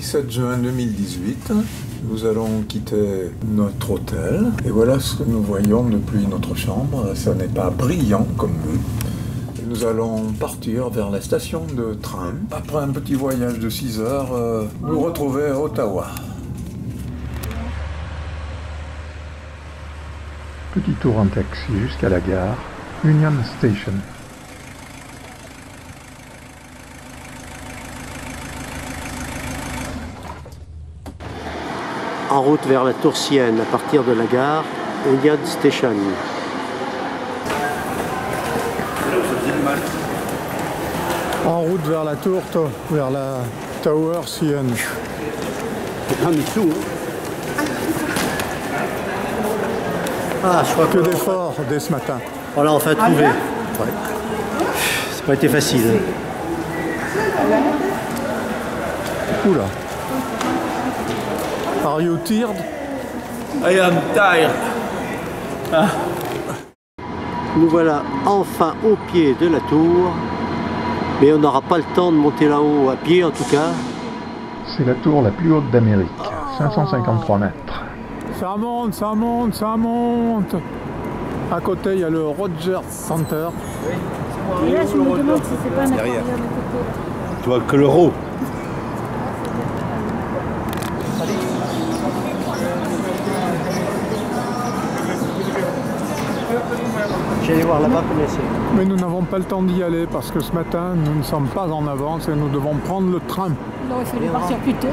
17 juin 2018, nous allons quitter notre hôtel et voilà ce que nous voyons depuis notre chambre. Ça n'est pas brillant comme vue. Nous allons partir vers la station de train. Après un petit voyage de 6 heures, nous retrouver à Ottawa. Petit tour en taxi jusqu'à la gare, Union Station. En route vers la Tour Sienne à partir de la gare Union Station. En route vers la tour, vers la Tower Sienne. Ah, je crois Que d'efforts dès ce matin. Voilà, enfin trouvé. Ouais. C'est pas été facile. Oula. Are you tired? I am tired. Nous voilà enfin au pied de la tour, mais on n'aura pas le temps de monter là-haut à pied en tout cas. C'est la tour la plus haute d'Amérique, 553 mètres. Ça monte, ça monte, ça monte. À côté, il y a le Rogers Center. Et là, je me demande si c'est pas un aquarium à côté. Tu vois que l'euro. J'allais voir là-bas pour laisser. Mais nous n'avons pas le temps d'y aller parce que ce matin, nous ne sommes pas en avance et nous devons prendre le train. Non, il fallait partir plus tôt.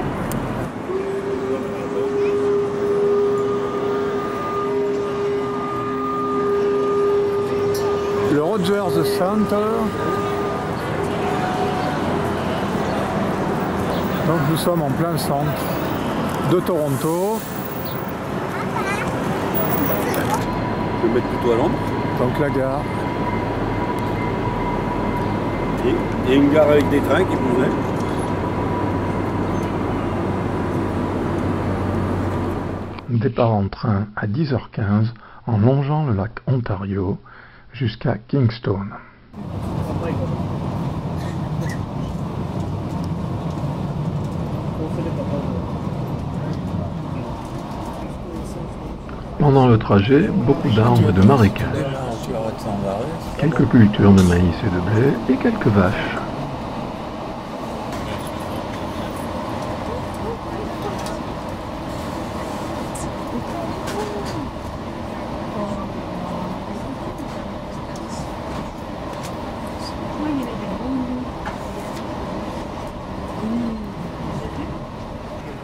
Le Rogers Center. Donc nous sommes en plein centre de Toronto. Je vais mettre plutôt à l'ombre. Donc la gare. Et une gare avec des trains qui bougeaient. Départ en train à 10h15 en longeant le lac Ontario jusqu'à Kingston. Pendant le trajet, beaucoup d'arbres et de marécages, quelques cultures de maïs et de blé et quelques vaches.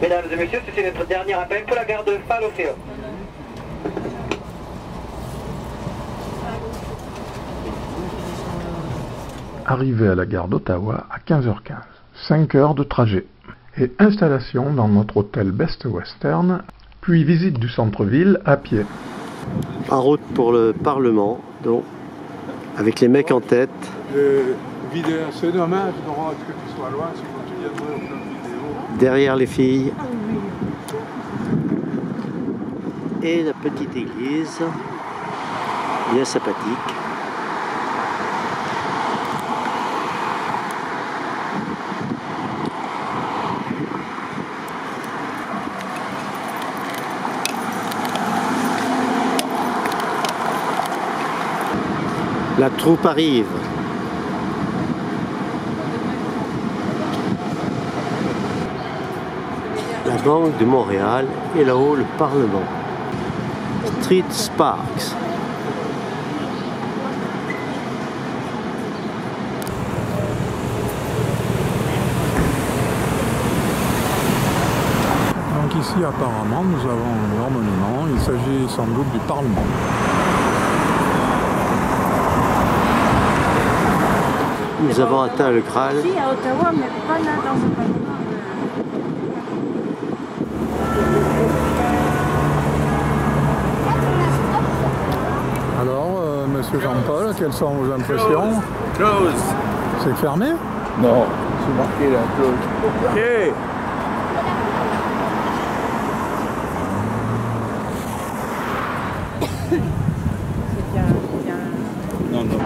Mesdames et messieurs, c'est notre dernier appel pour la gare de Fallowfield. Arrivé à la gare d'Ottawa à 15h15, 5 heures de trajet. Et installation dans notre hôtel Best Western, puis visite du centre-ville à pied. En route pour le Parlement, donc, avec les mecs en tête. C'est dommage, Dora, que tu sois loin, sinon tu viendrais au club vidéo. Derrière les filles. Et la petite église, bien sympathique. La troupe arrive. La Banque de Montréal et là-haut le Parlement. Street Sparks. Donc ici apparemment nous avons leur monument, il s'agit sans doute du Parlement. Nous avons atteint le Graal. Ici à Ottawa, mais pas là dans ce Parlement. Alors, monsieur Jean-Paul, quelles sont vos impressions? Close. C'est fermé? Non, c'est marqué là, close. Ok. Non, non.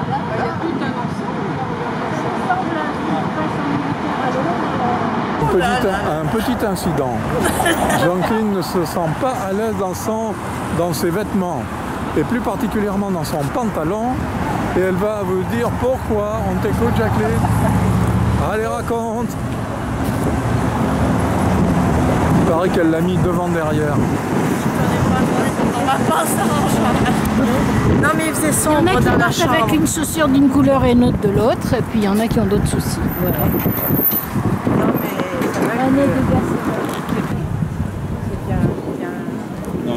un petit incident. Jacqueline ne se sent pas à l'aise dans ses vêtements, et plus particulièrement dans son pantalon, et elle va vous dire pourquoi. On t'écoute, Jacqueline. Allez, raconte. Il paraît qu'elle l'a mis devant derrière. On va pas s'arranger. Non mais il faisait Il y sombre en a qui dans la marchent chambre. avec une chaussure d'une couleur et une autre de l'autre, et puis il y en a qui ont d'autres soucis. Voilà. Non mais ça va Un que- nez de gars, c'est bien. Non,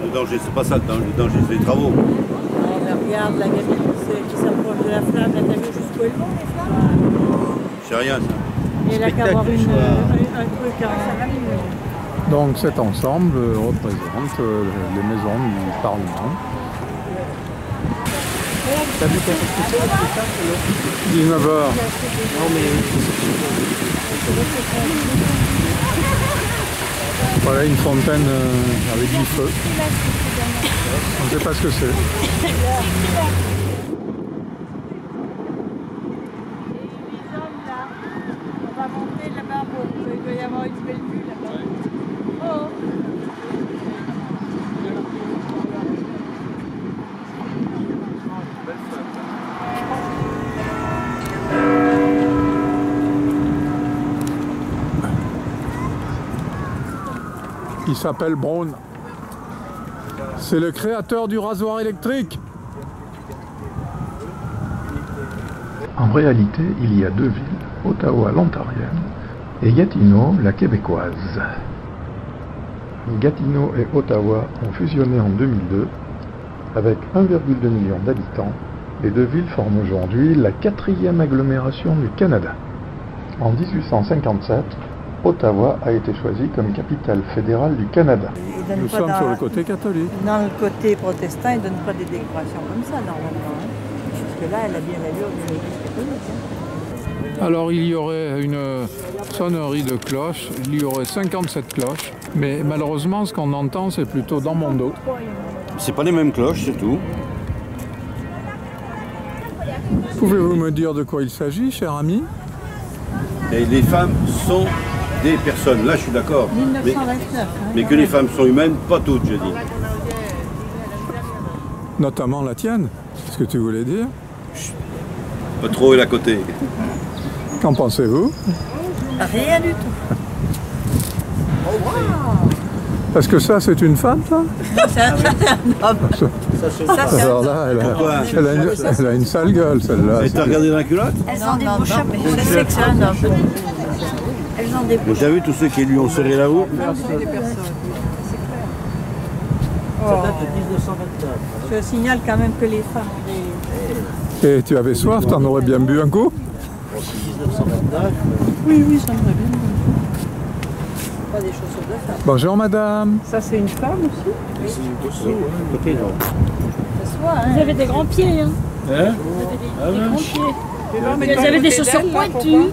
le danger, c'est pas ça, le danger, c'est les travaux. Non mais regarde la gamine qui s'approche de la flamme, là t'as vu jusqu'où elles vont les flammes? C'est rien, ça. Et elle a qu'à avoir un truc en... Donc cet ensemble représente les maisons du Parlement. 19h. Voilà une fontaine avec du feu. On ne sait pas ce que c'est. On va monter là-bas, il doit y avoir une belle vue là-bas. Oh. Il s'appelle Braun. C'est le créateur du rasoir électrique. En réalité, il y a deux villes, Ottawa l'ontarienne et Gatineau la québécoise. Gatineau et Ottawa ont fusionné en 2002 avec 1,2 million d'habitants. Les deux villes forment aujourd'hui la 4e agglomération du Canada. En 1857, Ottawa a été choisie comme capitale fédérale du Canada. Nous sommes sur le côté catholique. Dans le côté protestant, ils ne donnent pas des décorations comme ça normalement. Hein. Parce que là, elle a bien l'allure de l'église catholique. Hein. Alors il y aurait une sonnerie de cloches, il y aurait 57 cloches, mais malheureusement ce qu'on entend c'est plutôt dans mon dos. C'est pas les mêmes cloches, surtout. Pouvez-vous me dire de quoi il s'agit, cher ami? Et les femmes sont des personnes, là je suis d'accord. 1929. Hein, Mais que les femmes sont humaines, pas toutes, je dis. Notamment la tienne, c'est ce que tu voulais dire. Pas trop elle à côté. Qu'en pensez-vous? Rien du tout. Est-ce que ça c'est une femme, ça? C'est un homme. Ça, c'est Alors là, elle a une sale gueule, celle-là. Et t'as regardé dans la culotte? Elles ont des beaux chapeaux. Je sais que c'est un homme. Elles ont des beaux Mais t'as vu tous ceux qui lui ont serré la roue? Ça date de 1929. Je signale quand même que les femmes. Et tu avais soif, t'en aurais bien bu un coup? Aussi 1929. Oui, ça me bien. Pas des chaussures de femme. Bonjour madame. Ça, c'est une femme aussi? Côté non. Ça se voit, hein? Vous avez des grands pieds, hein? Vous avez des grands pieds. Vous avez des chaussures pointues.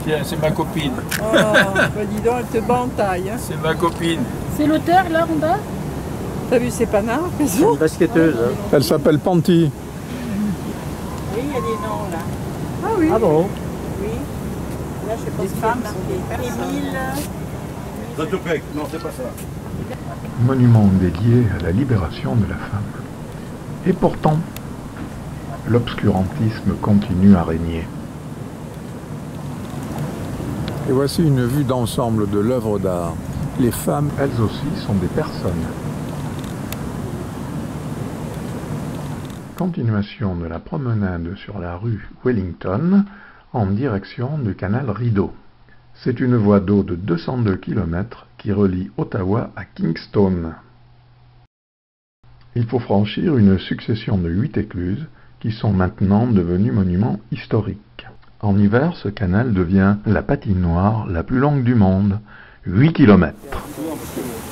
Tiens, c'est ma copine. Oh, bah dis donc, elle te bat en taille. Hein. C'est ma copine. C'est l'auteur, là, en bas? T'as vu ses panards? C'est une basketteuse. Hein. Elle s'appelle Panty. Oui, il y a des noms là. Ah oui? Ah bon? Oui. Là, je sais pas si c'est marqué. Émile. Zatopek, non c'est pas ça. Monument dédié à la libération de la femme. Et pourtant, l'obscurantisme continue à régner. Et voici une vue d'ensemble de l'œuvre d'art. Les femmes, Elles aussi sont des personnes. Continuation de la promenade sur la rue Wellington en direction du canal Rideau. C'est une voie d'eau de 202 km qui relie Ottawa à Kingston. Il faut franchir une succession de 8 écluses qui sont maintenant devenues monuments historiques. En hiver, ce canal devient la patinoire la plus longue du monde, 8 km.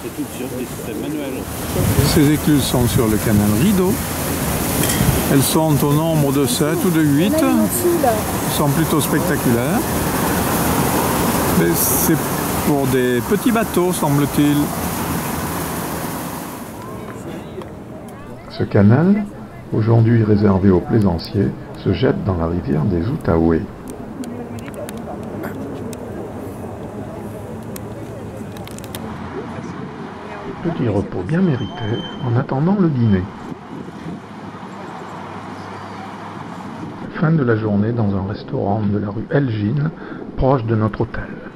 C'est tout sur des systèmes manuels. ces écluses sont sur le canal Rideau. Elles sont au nombre de 7 ou de 8. Elles sont plutôt spectaculaires. Mais c'est pour des petits bateaux, semble-t-il. Ce canal, aujourd'hui réservé aux plaisanciers, se jette dans la rivière des Outaouais. petit repos bien mérité en attendant le dîner. Fin de la journée dans un restaurant de la rue Elgin, proche de notre hôtel.